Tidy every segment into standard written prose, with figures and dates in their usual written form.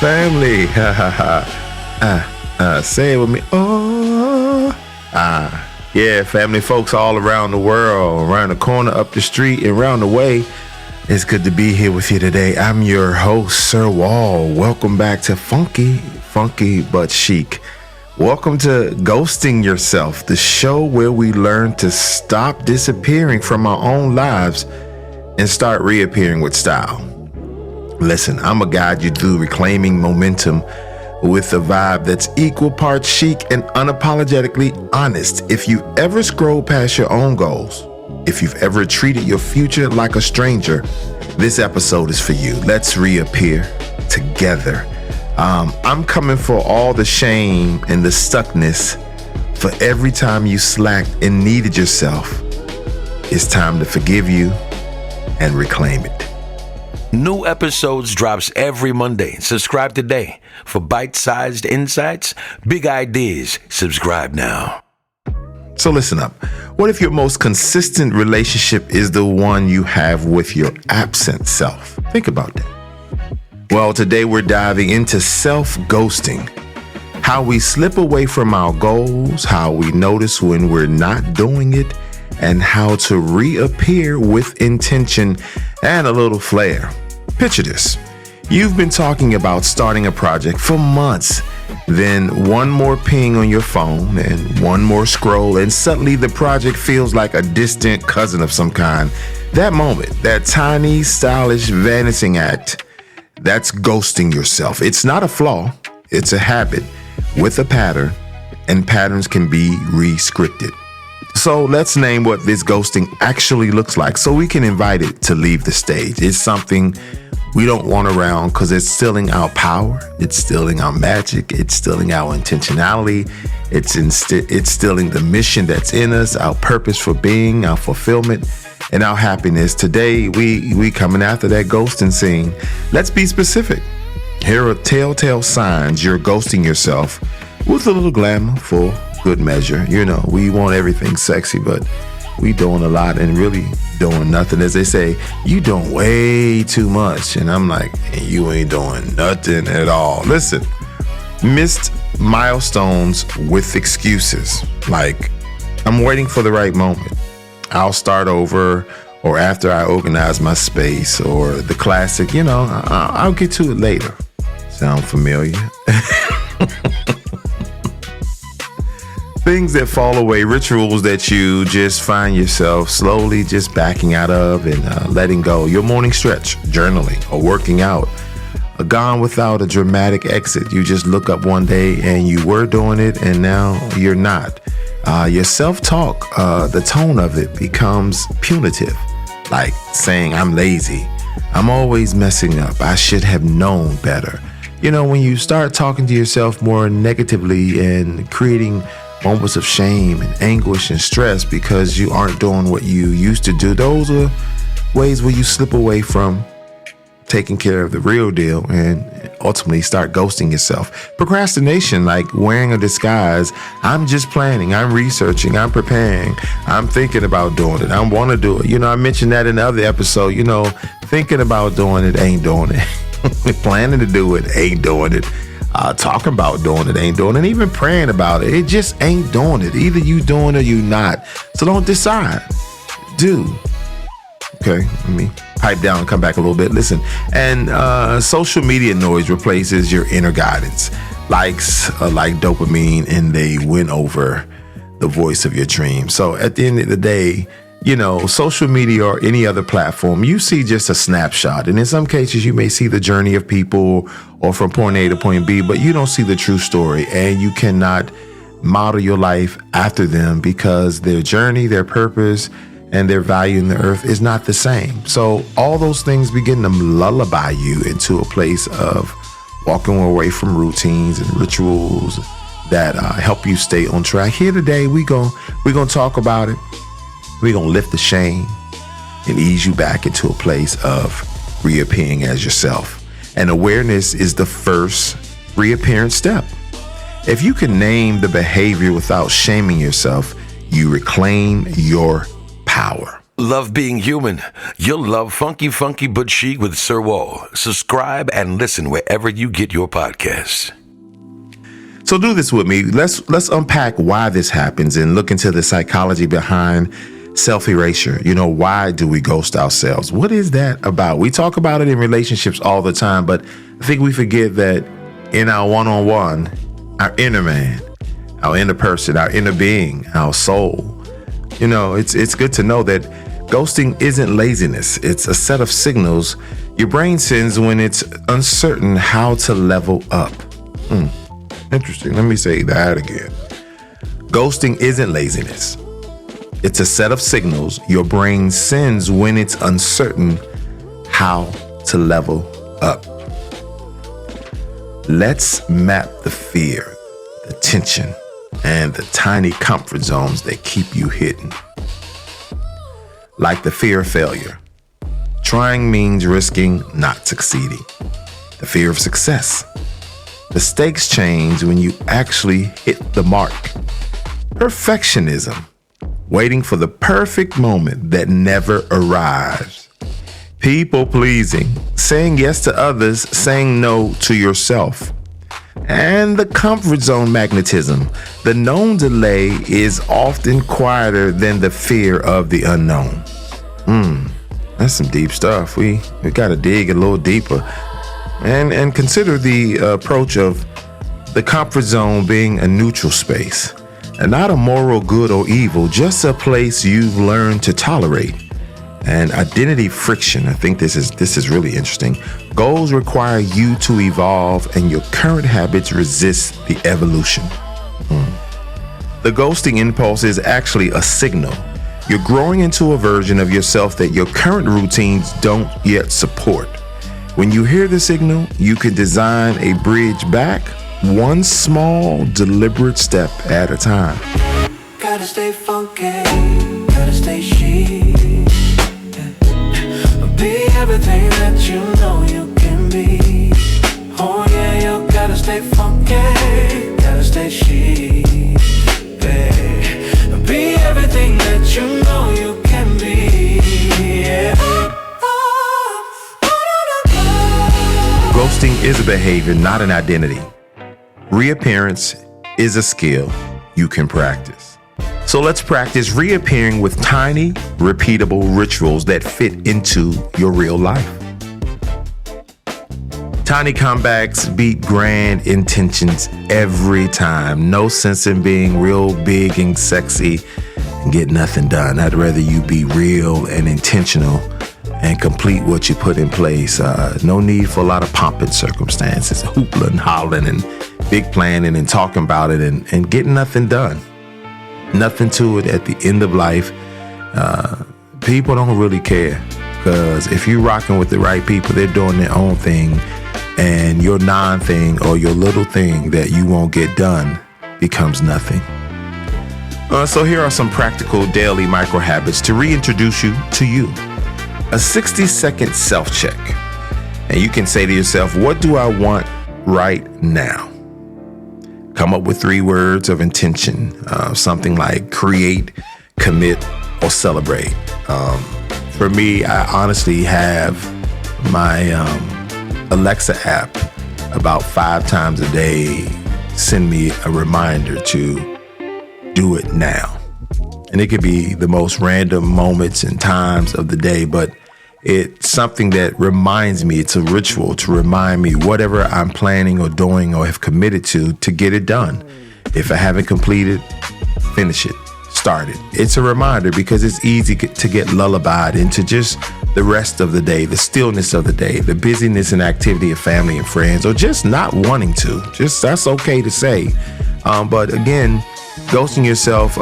family. Ha ha ha. Say it with me. Yeah, family, folks all around the world, around the corner, up the street, and around the way. It's good to be here with you today. I'm your host, Sir Wall. Welcome back to Funky but Chic. Welcome to Ghosting Yourself, the show where we learn to stop disappearing from our own lives and start reappearing with style. Listen, I'm a guide you through reclaiming momentum with a vibe that's equal parts chic and unapologetically honest. If you ever scroll past your own goals, if you've ever treated your future like a stranger, this episode is for you. Let's reappear together. I'm coming for all the shame and the stuckness. For every time you slacked and needed yourself, it's time to forgive you and reclaim it. New episodes drops every Monday. Subscribe today for bite-sized insights, big ideas. Subscribe now. So listen up. What if your most consistent relationship is the one you have with your absent self? Think about that. Well, today we're diving into self-ghosting, how we slip away from our goals, how we notice when we're not doing it, and how to reappear with intention and a little flair. Picture this. You've been talking about starting a project for months, then one more ping on your phone and one more scroll, and suddenly the project feels like a distant cousin of some kind. That moment, that tiny, stylish, vanishing act, that's ghosting yourself. It's not a flaw, it's a habit with a pattern, and patterns can be re-scripted. So let's name what this ghosting actually looks like so we can invite it to leave the stage. It's something we don't want around because it's stealing our power, it's stealing our magic, it's stealing our intentionality, it's stealing the mission that's in us, our purpose for being, our fulfillment, and our happiness. Today, we coming after that ghosting scene. Let's be specific. Here are telltale signs you're ghosting yourself with a little glamour for good measure. You know, we want everything sexy, but we doing a lot and really doing nothing. As they say, you doing way too much. And I'm like, you ain't doing nothing at all. Listen, missed milestones with excuses. Like, I'm waiting for the right moment. I'll start over, or after I organize my space, or the classic, I'll get to it later. Sound familiar? Things that fall away, rituals that you just find yourself slowly just backing out of and letting go. Your morning stretch, journaling, or working out, gone without a dramatic exit. You just look up one day and you were doing it and now you're not. Your self-talk, the tone of it becomes punitive, like saying, I'm lazy, I'm always messing up, I should have known better. When you start talking to yourself more negatively and creating moments of shame and anguish and stress because you aren't doing what you used to do, those are ways where you slip away from taking care of the real deal and ultimately start ghosting yourself. Procrastination, like wearing a disguise. I'm just planning, I'm researching, I'm preparing, I'm thinking about doing it, I want to do it. I mentioned that in the other episode, thinking about doing it, ain't doing it. Planning to do it, ain't doing it. Talking about doing it, ain't doing it. And even praying about it, it just ain't doing it. Either you doing it or you not. So don't decide. Do. Okay, let me pipe down and come back a little bit. Listen, and social media noise replaces your inner guidance. Likes are like dopamine and they win over the voice of your dreams. So at the end of the day, social media or any other platform, you see just a snapshot. And in some cases, you may see the journey of people or from point A to point B, but you don't see the true story. And you cannot model your life after them because their journey, their purpose, and their value in the earth is not the same. So all those things begin to lullaby you into a place of walking away from routines and rituals that help you stay on track. Here today, we're gonna talk about it. We're going to lift the shame and ease you back into a place of reappearing as yourself. And awareness is the first reappearance step. If you can name the behavior without shaming yourself, you reclaim your power. Love being human? You'll love Funky Funky but Chic with Sir Wall. Subscribe and listen wherever you get your podcasts. So do this with me. Let's unpack why this happens and look into the psychology behind self-erasure. Why do we ghost ourselves? What is that about? We talk about it in relationships all the time, but I think we forget that in our one-on-one, our inner man, our inner person, our inner being, our soul, it's good to know that ghosting isn't laziness. It's a set of signals your brain sends when it's uncertain how to level up. Interesting. Let me say that again. Ghosting isn't laziness. It's a set of signals your brain sends when it's uncertain how to level up. Let's map the fear, the tension, and the tiny comfort zones that keep you hidden. Like the fear of failure. Trying means risking not succeeding. The fear of success. The stakes change when you actually hit the mark. Perfectionism. Waiting for the perfect moment that never arrives. People pleasing. Saying yes to others, saying no to yourself. And the comfort zone magnetism. The known delay is often quieter than the fear of the unknown. That's some deep stuff. We got to dig a little deeper and consider the approach of the comfort zone being a neutral space, and not a moral good or evil, just a place you've learned to tolerate. And identity friction. I think this is really interesting. Goals require you to evolve, and your current habits resist the evolution. The ghosting impulse is actually a signal. You're growing into a version of yourself that your current routines don't yet support. When you hear the signal, you can design a bridge back, one small, deliberate step at a time. Gotta stay funky, gotta stay chic. Be everything that you know you can be. Oh yeah, you gotta stay funky, gotta stay chic. Be everything that you know you can be. Yeah. Ghosting is a behavior, not an identity. Reappearance is a skill you can practice. So let's practice reappearing with tiny, repeatable rituals that fit into your real life. Tiny comebacks beat grand intentions every time. No sense in being real big and sexy and get nothing done. I'd rather you be real and intentional and complete what you put in place. No need for a lot of pomp and circumstances, hoopla and hollering and big planning and talking about it and getting nothing done. Nothing to it at the end of life. People don't really care, because if you're rocking with the right people, they're doing their own thing, and your non-thing or your little thing that you won't get done becomes nothing. So here are some practical daily micro habits to reintroduce you to you. A 60-second self-check. And you can say to yourself, what do I want right now? Come up with 3 words of intention, something like create, commit, or celebrate. For me, I honestly have my Alexa app about 5 times a day send me a reminder to do it now. And it could be the most random moments and times of the day, but it's something that reminds me. It's a ritual to remind me whatever I'm planning or doing or have committed to get it done. If I haven't completed, finish it, start it. It's a reminder, because it's easy to get lullabied into just the rest of the day, the stillness of the day, the busyness and activity of family and friends, or just not wanting to. Just that's okay to say. But again, ghosting yourself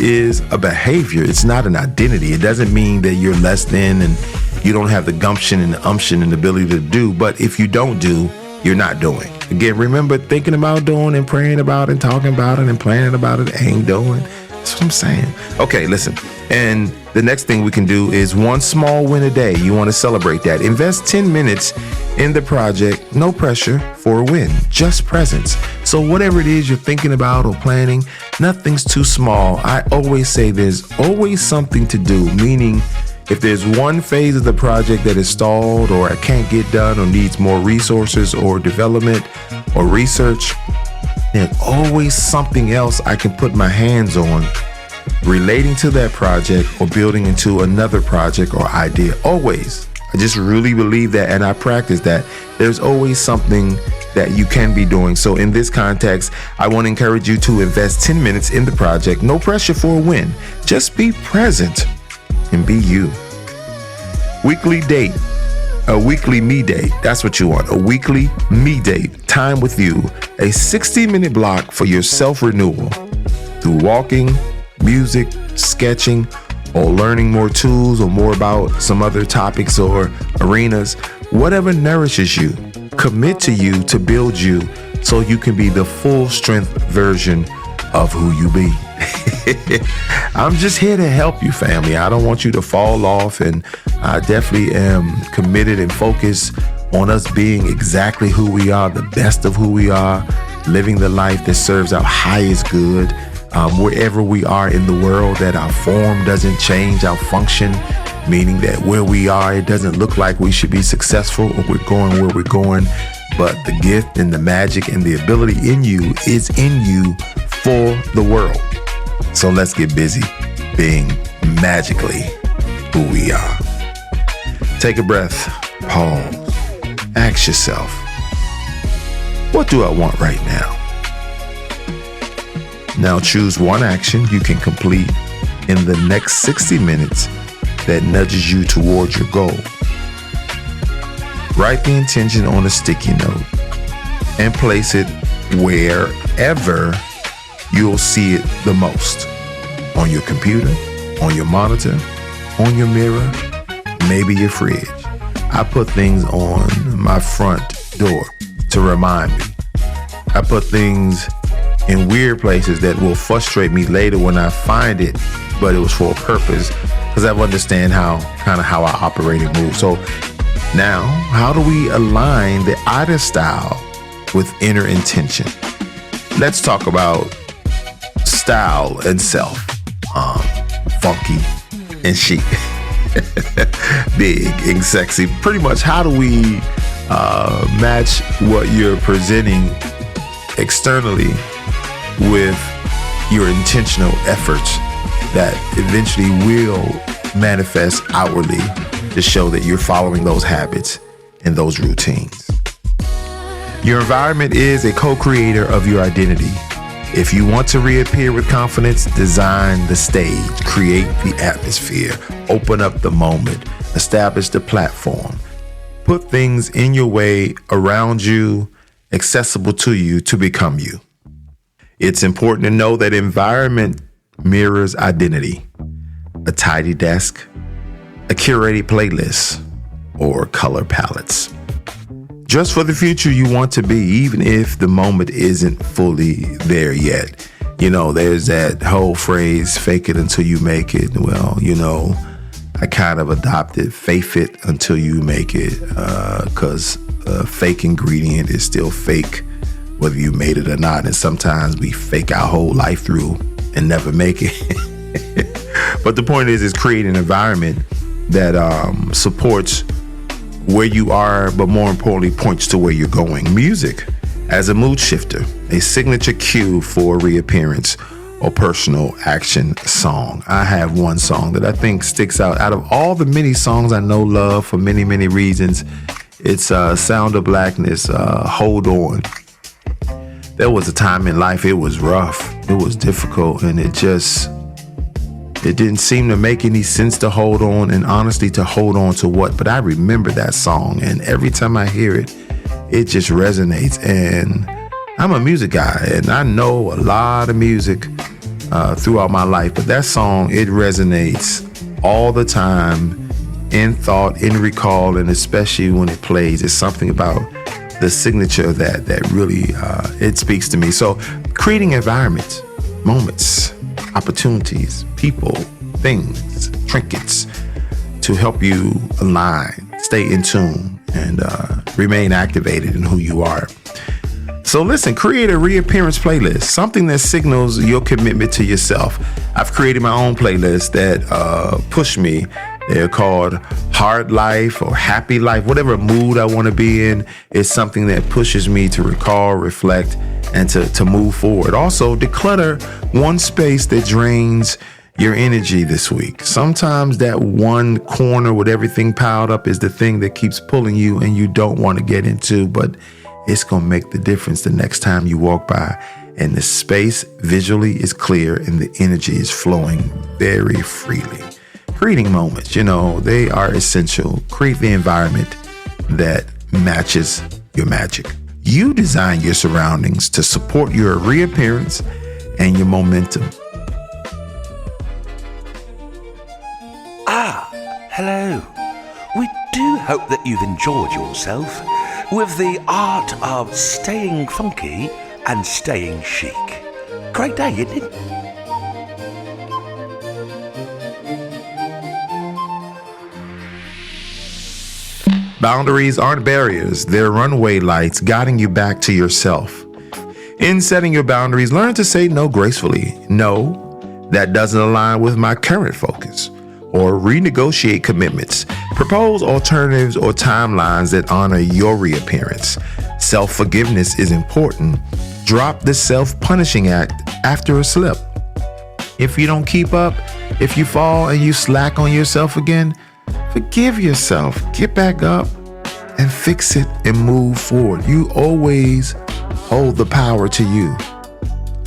is a behavior. It's not an identity. It doesn't mean that you're less than and you don't have the gumption and the umption and the ability to do. But if you don't do, you're not doing. Again, remember, thinking about doing and praying about it and talking about it and planning about it ain't doing. That's what I'm saying. Okay, listen. And the next thing we can do is one small win a day. You want to celebrate that. Invest 10 minutes in the project. No pressure for a win, just presence. So whatever it is you're thinking about or planning, nothing's too small. I always say there's always something to do, meaning If there's one phase of the project that is stalled or I can't get done or needs more resources or development or research, there's always something else I can put my hands on relating to that project or building into another project or idea. Always. I just really believe that, and I practice that. There's always something that you can be doing. So in this context, I want to encourage you to invest 10 minutes in the project. No pressure for a win. Just be present and be you. Weekly date. A weekly me date. That's what you want. A weekly me date. Time with you. A 60-minute block for your self-renewal through walking, music, sketching, or learning more tools or more about some other topics or arenas. Whatever nourishes you. Commit to you to build you so you can be the full strength version of who you be. I'm just here to help you, family. I don't want you to fall off, and I definitely am committed and focused on us being exactly who we are, the best of who we are, living the life that serves our highest good, wherever we are in the world, that our form doesn't change our function, meaning that where we are, it doesn't look like we should be successful or we're going where we're going, but the gift and the magic and the ability in you is in you for the world. So let's get busy being magically who we are. Take a breath, pause, ask yourself, what do I want right now? Now choose one action you can complete in the next 60 minutes that nudges you towards your goal. Write the intention on a sticky note and place it wherever you'll see it the most. On your computer, on your monitor, on your mirror, maybe your fridge. I put things on my front door to remind me. I put things in weird places that will frustrate me later when I find it, but it was for a purpose because I understand how I operate and move. So now, how do we align the outer style with inner intention? Let's talk about style and self. Funky and chic. Big and sexy. Pretty much, how do we match what you're presenting externally with your intentional efforts that eventually will manifest outwardly to show that you're following those habits and those routines? Your environment is a co-creator of your identity. If you want to reappear with confidence, design the stage, create the atmosphere, open up the moment, establish the platform, put things in your way, around you, accessible to you to become you. It's important to know that environment mirrors identity. A tidy desk, a curated playlist, or color palettes. Just for the future you want to be, even if the moment isn't fully there yet. You know, there's that whole phrase, fake it until you make it. Well, you know, I kind of adopted faith it until you make it, because a fake ingredient is still fake, whether you made it or not. And sometimes we fake our whole life through and never make it. But the point is creating an environment that supports where you are, but more importantly, points to where you're going. Music as a mood shifter, a signature cue for reappearance or personal action song. I have one song that I think sticks out of all the many songs I know love for many, many reasons. It's Sound of Blackness, Hold On. There was a time in life it was rough, it was difficult, and it didn't seem to make any sense to hold on, and honestly to hold on to what. But I remember that song, and every time I hear it, it just resonates. And I'm a music guy, and I know a lot of music throughout my life, but that song, it resonates all the time, in thought, in recall, and especially when it plays. It's something about the signature that really, it speaks to me. So creating environments, moments, opportunities, people, things, trinkets to help you align, stay in tune, and remain activated in who you are. So listen, create a reappearance playlist, something that signals your commitment to yourself. I've created my own playlist that push me They're called hard life or happy life. Whatever mood I want to be in is something that pushes me to recall, reflect, and to move forward. Also, declutter one space that drains your energy this week. Sometimes that one corner with everything piled up is the thing that keeps pulling you and you don't want to get into, but it's going to make the difference the next time you walk by and the space visually is clear and the energy is flowing very freely. Creating moments, they are essential. Create the environment that matches your magic. You design your surroundings to support your reappearance and your momentum. Hello. We do hope that you've enjoyed yourself with the art of staying funky and staying chic. Great day, isn't it? Boundaries aren't barriers, they're runway lights guiding you back to yourself. In setting your boundaries, learn to say no gracefully. No, that doesn't align with my current focus. Or renegotiate commitments. Propose alternatives or timelines that honor your reappearance. Self-forgiveness is important. Drop the self-punishing act after a slip. If you don't keep up, if you fall and you slack on yourself again, forgive yourself. Get back up and fix it and move forward. You always hold the power to you.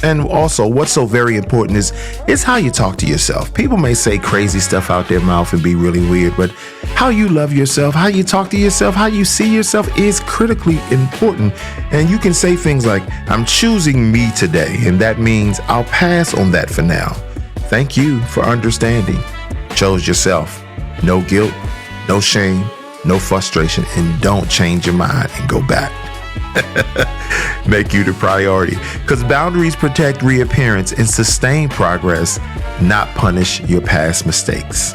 And also, what's so very important is how you talk to yourself. People may say crazy stuff out their mouth and be really weird, but how you love yourself, how you talk to yourself, how you see yourself is critically important. And you can say things like, I'm choosing me today, and that means I'll pass on that for now. Thank you for understanding. Chose yourself. No guilt, no shame, no frustration, and don't change your mind and go back. Make you the priority, because boundaries protect reappearance and sustain progress, not punish your past mistakes.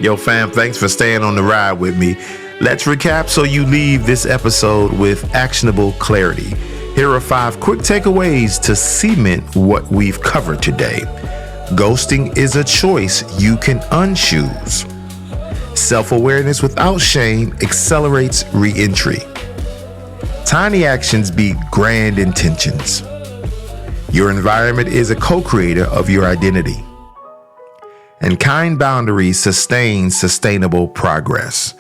Yo fam, thanks for staying on the ride with me. Let's recap so you leave this episode with actionable clarity. Here are 5 quick takeaways to cement what we've covered today. Ghosting is a choice you can unchoose. Self-awareness without shame accelerates reentry. Tiny actions beat grand intentions. Your environment is a co-creator of your identity. And kind boundaries sustain sustainable progress.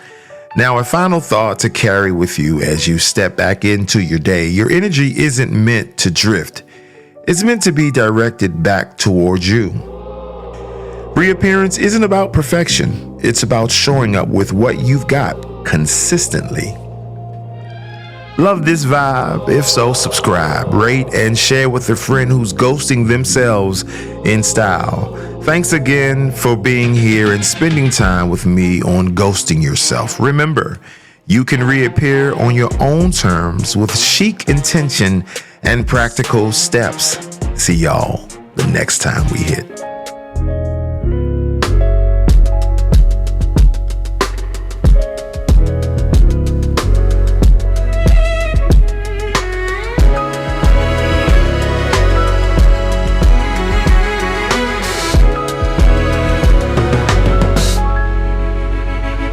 Now, a final thought to carry with you as you step back into your day. Your energy isn't meant to drift. It's meant to be directed back towards you. Reappearance isn't about perfection. It's about showing up with what you've got consistently. Love this vibe? If so, subscribe, rate, and share with a friend who's ghosting themselves in style. Thanks again for being here and spending time with me on Ghosting Yourself. Remember, you can reappear on your own terms with chic intention and practical steps. See y'all the next time we hit.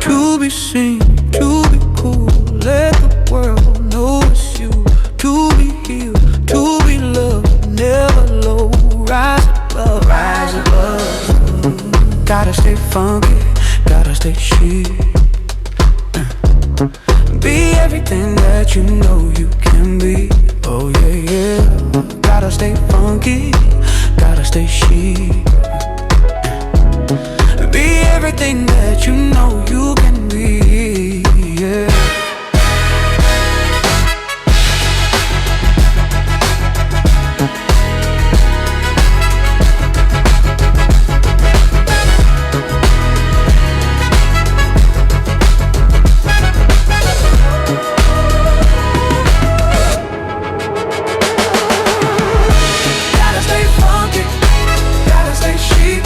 To be seen, to be cool, let the world know it's you. To be healed, to be loved, never low. Rise above, rise above. Gotta stay funky, gotta stay chic. Be everything that you know you can be. Oh yeah, yeah. Gotta stay funky, gotta stay chic. Be everything that you know you can be, yeah. Gotta stay funky, gotta stay chic.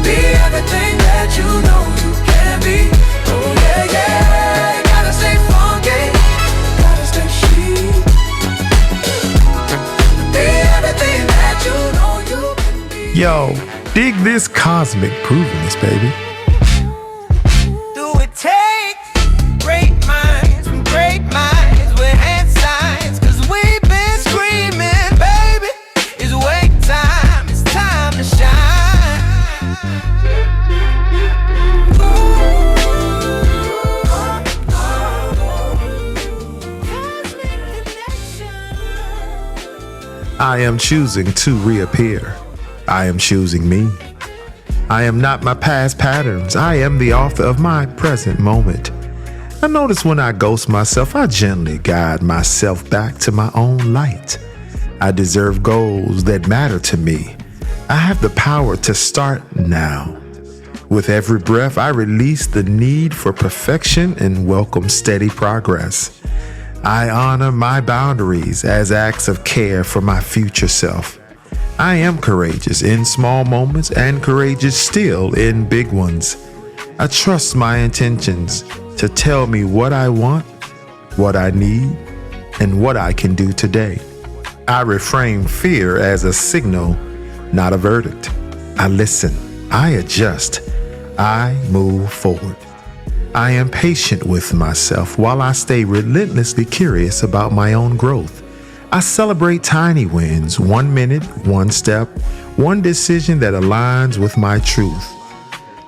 Be everything that you know you can be. Oh yeah, yeah. Gotta stay funky, gotta stay chic. Be everything that you know you can be. Yo, Dig this cosmic grooviness, baby. Do it take great minds from great minds with hand signs? Cause we've been screaming, baby, it's wake time, it's time to shine. I am choosing to reappear. I am choosing me. I am not my past patterns. I am the author of my present moment. I notice when I ghost myself, I gently guide myself back to my own light. I deserve goals that matter to me. I have the power to start now. With every breath, I release the need for perfection and welcome steady progress. I honor my boundaries as acts of care for my future self. I am courageous in small moments and courageous still in big ones. I trust my intentions to tell me what I want, what I need, and what I can do today. I reframe fear as a signal, not a verdict. I listen, I adjust, I move forward. I am patient with myself while I stay relentlessly curious about my own growth. I celebrate tiny wins, 1 minute, 1 step, 1 decision that aligns with my truth.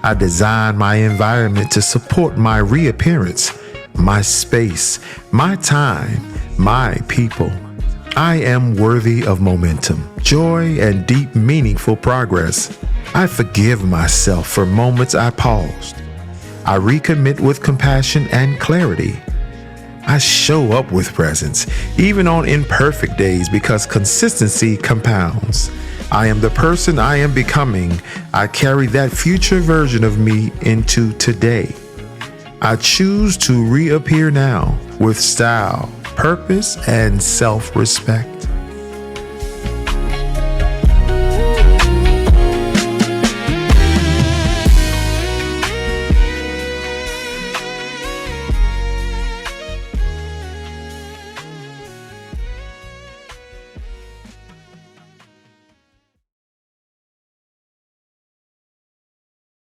I design my environment to support my reappearance, my space, my time, my people. I am worthy of momentum, joy, and deep, meaningful progress. I forgive myself for moments I paused. I recommit with compassion and clarity. I show up with presence, even on imperfect days, because consistency compounds. I am the person I am becoming. I carry that future version of me into today. I choose to reappear now with style, purpose, and self-respect.